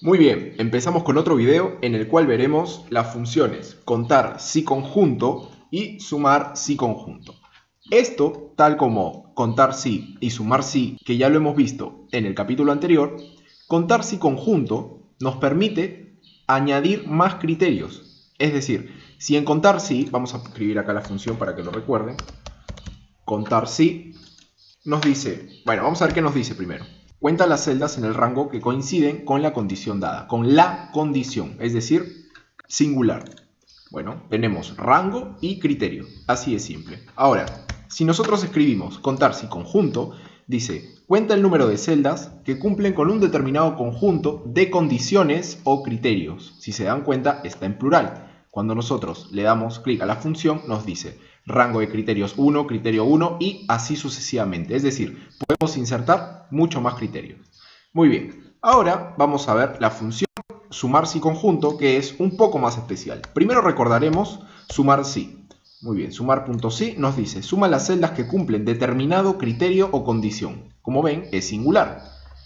Muy bien, empezamos con otro video en el cual veremos las funciones contar si conjunto y sumar si conjunto. Esto, tal como contar si y sumar si, que ya lo hemos visto en el capítulo anterior, contar si conjunto nos permite añadir más criterios. Es decir, si en contar si, vamos a escribir acá la función para que lo recuerden, contar si nos dice, bueno, vamos a ver qué nos dice primero. Cuenta las celdas en el rango que coinciden con la condición dada, con la condición, es decir, singular. Bueno, tenemos rango y criterio, así de simple. Ahora, si nosotros escribimos contar si conjunto, dice, cuenta el número de celdas que cumplen con un determinado conjunto de condiciones o criterios. Si se dan cuenta, está en plural. Cuando nosotros le damos clic a la función, nos dice rango de criterios 1, criterio 1 y así sucesivamente. Es decir, podemos insertar mucho más criterios. Muy bien, ahora vamos a ver la función sumar si conjunto, que es un poco más especial. Primero recordaremos sumar si. Muy bien, sumar.si nos dice suma las celdas que cumplen determinado criterio o condición. Como ven, es singular.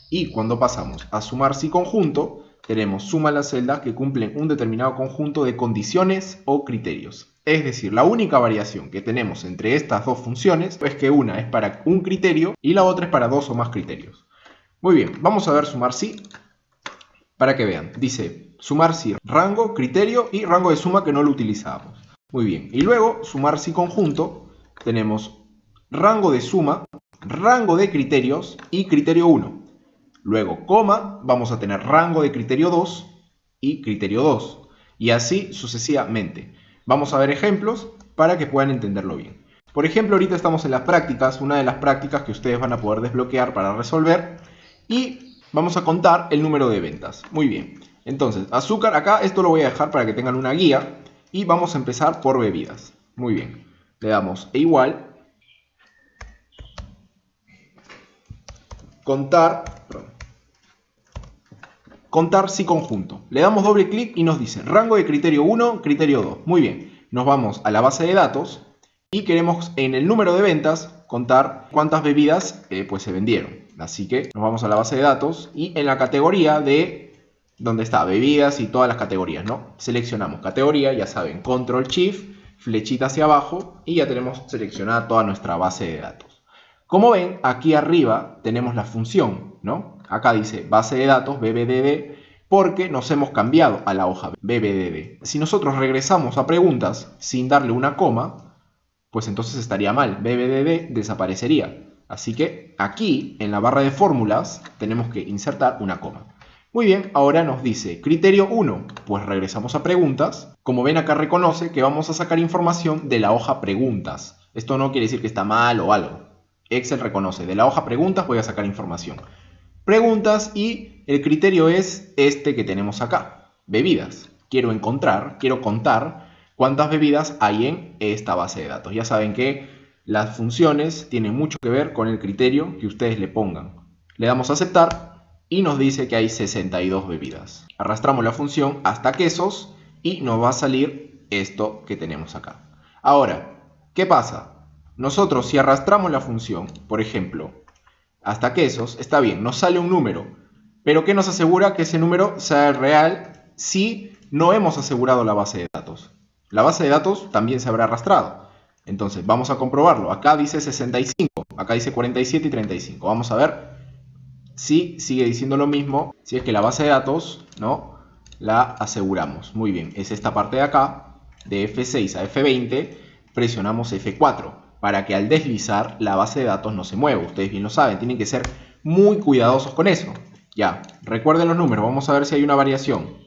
Y cuando pasamos a sumar si conjunto, tenemos suma las celdas que cumplen un determinado conjunto de condiciones o criterios. Es decir, la única variación que tenemos entre estas dos funciones es que una es para un criterio y la otra es para dos o más criterios. Muy bien, vamos a ver sumar si para que vean. Dice sumar si rango, criterio y rango de suma que no lo utilizábamos. Muy bien, y luego sumar si conjunto tenemos rango de suma, rango de criterios y criterio 1. Luego, coma, vamos a tener rango de criterio 2 y criterio 2. Y así sucesivamente. Vamos a ver ejemplos para que puedan entenderlo bien. Por ejemplo, ahorita estamos en las prácticas, una de las prácticas que ustedes van a poder desbloquear para resolver. Y vamos a contar el número de ventas. Muy bien. Entonces, azúcar, acá esto lo voy a dejar para que tengan una guía. Y vamos a empezar por bebidas. Muy bien. Le damos e igual. Contar si conjunto. Le damos doble clic y nos dice rango de criterio 1, criterio 2. Muy bien, nos vamos a la base de datos y queremos en el número de ventas contar cuántas bebidas pues se vendieron. Así que nos vamos a la base de datos y en la categoría de donde está bebidas y todas las categorías, ¿no? Seleccionamos categoría, ya saben, control shift, flechita hacia abajo y ya tenemos seleccionada toda nuestra base de datos. Como ven, aquí arriba tenemos la función, ¿no? Acá dice base de datos, BBDD, porque nos hemos cambiado a la hoja BBDD. Si nosotros regresamos a preguntas sin darle una coma, pues entonces estaría mal. BBDD desaparecería. Así que aquí, en la barra de fórmulas, tenemos que insertar una coma. Muy bien, ahora nos dice criterio 1, pues regresamos a preguntas. Como ven acá reconoce que vamos a sacar información de la hoja preguntas. Esto no quiere decir que está mal o algo. Excel reconoce, de la hoja preguntas voy a sacar información. Preguntas y el criterio es este que tenemos acá, bebidas. Quiero contar cuántas bebidas hay en esta base de datos. Ya saben que las funciones tienen mucho que ver con el criterio que ustedes le pongan. Le damos a aceptar y nos dice que hay 62 bebidas. Arrastramos la función hasta quesos y nos va a salir esto que tenemos acá. Ahora, ¿qué pasa? Nosotros si arrastramos la función, por ejemplo, hasta quesos, está bien, nos sale un número. Pero ¿qué nos asegura que ese número sea real si no hemos asegurado la base de datos? La base de datos también se habrá arrastrado. Entonces vamos a comprobarlo. Acá dice 65, acá dice 47 y 35. Vamos a ver si sigue diciendo lo mismo, si es que la base de datos no la aseguramos. Muy bien, es esta parte de acá, de F6 a F20, presionamos F4. Para que al deslizar la base de datos no se mueva. Ustedes bien lo saben, tienen que ser muy cuidadosos con eso. Ya, recuerden los números, vamos a ver si hay una variación.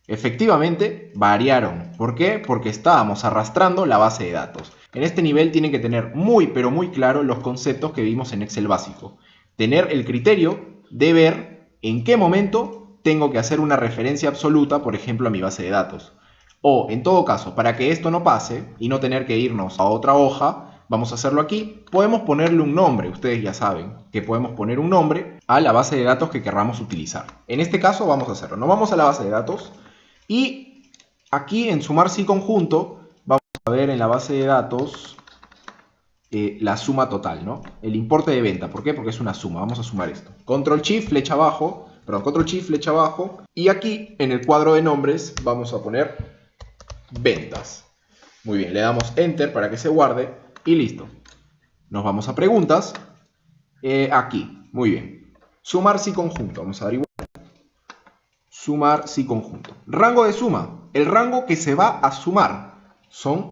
Efectivamente, variaron. ¿Por qué? Porque estábamos arrastrando la base de datos. En este nivel tienen que tener muy, pero muy claro los conceptos que vimos en Excel básico. Tener el criterio de ver en qué momento tengo que hacer una referencia absoluta, por ejemplo, a mi base de datos. O, en todo caso, para que esto no pase y no tener que irnos a otra hoja, vamos a hacerlo aquí, podemos ponerle un nombre, ustedes ya saben que podemos poner un nombre a la base de datos que querramos utilizar. En este caso vamos a hacerlo, nos vamos a la base de datos y aquí en sumar si conjunto vamos a ver en la base de datos la suma total, ¿no? El importe de venta, ¿por qué? Porque es una suma, vamos a sumar esto. Control Shift, flecha abajo, perdón, control shift, flecha abajo. Y aquí en el cuadro de nombres vamos a poner ventas. Muy bien, le damos enter para que se guarde y listo. Nos vamos a preguntas. Aquí, muy bien. Sumar si conjunto, vamos a dar igual. Sumar si conjunto. Rango de suma, el rango que se va a sumar son,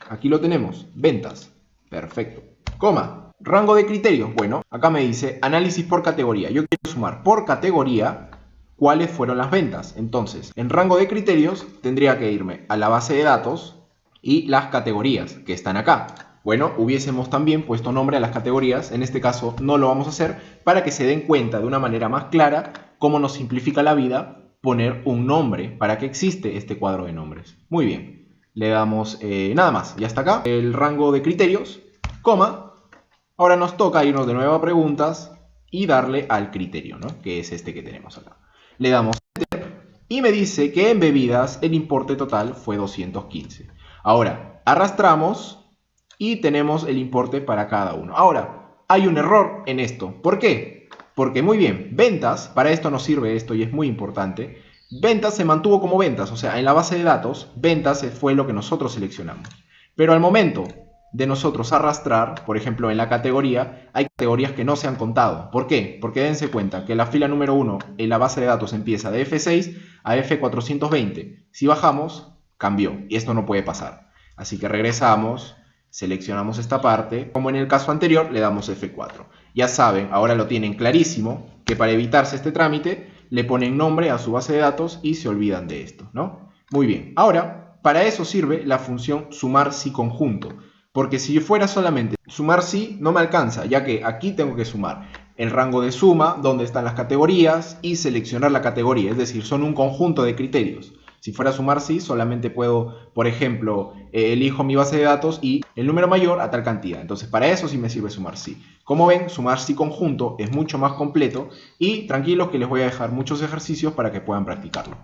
aquí lo tenemos, ventas. Perfecto. Coma. Rango de criterios. Bueno, acá me dice análisis por categoría. Yo quiero sumar por categoría cuáles fueron las ventas. Entonces, en rango de criterios tendría que irme a la base de datos y las categorías que están acá. Bueno, hubiésemos también puesto nombre a las categorías. En este caso no lo vamos a hacer para que se den cuenta de una manera más clara cómo nos simplifica la vida poner un nombre para que existe este cuadro de nombres. Muy bien. Le damos nada más. Ya está acá. El rango de criterios, coma. Ahora nos toca irnos de nuevo a preguntas y darle al criterio, ¿no? Que es este que tenemos acá. Le damos enter y me dice que en bebidas el importe total fue 215. Ahora arrastramos y tenemos el importe para cada uno. Ahora hay un error en esto. ¿Por qué? Porque muy bien, ventas, para esto nos sirve esto y es muy importante. Ventas se mantuvo como ventas, o sea, en la base de datos, ventas fue lo que nosotros seleccionamos. Pero al momento de nosotros arrastrar, por ejemplo, en la categoría, hay categorías que no se han contado. ¿Por qué? Porque dense cuenta que la fila número 1 en la base de datos empieza de F6 a F420. Si bajamos, cambió y esto no puede pasar. Así que regresamos, seleccionamos esta parte. Como en el caso anterior, le damos F4. Ya saben, ahora lo tienen clarísimo, que para evitarse este trámite, le ponen nombre a su base de datos y se olvidan de esto, ¿no? Muy bien. Ahora, para eso sirve la función sumar si conjunto. Porque si fuera solamente sumar si, no me alcanza, ya que aquí tengo que sumar el rango de suma, donde están las categorías, y seleccionar la categoría, es decir, son un conjunto de criterios. Si fuera sumar si, solamente puedo, por ejemplo, elijo mi base de datos y el número mayor a tal cantidad. Entonces, para eso sí me sirve sumar si. Como ven, sumar si conjunto es mucho más completo y tranquilos que les voy a dejar muchos ejercicios para que puedan practicarlo.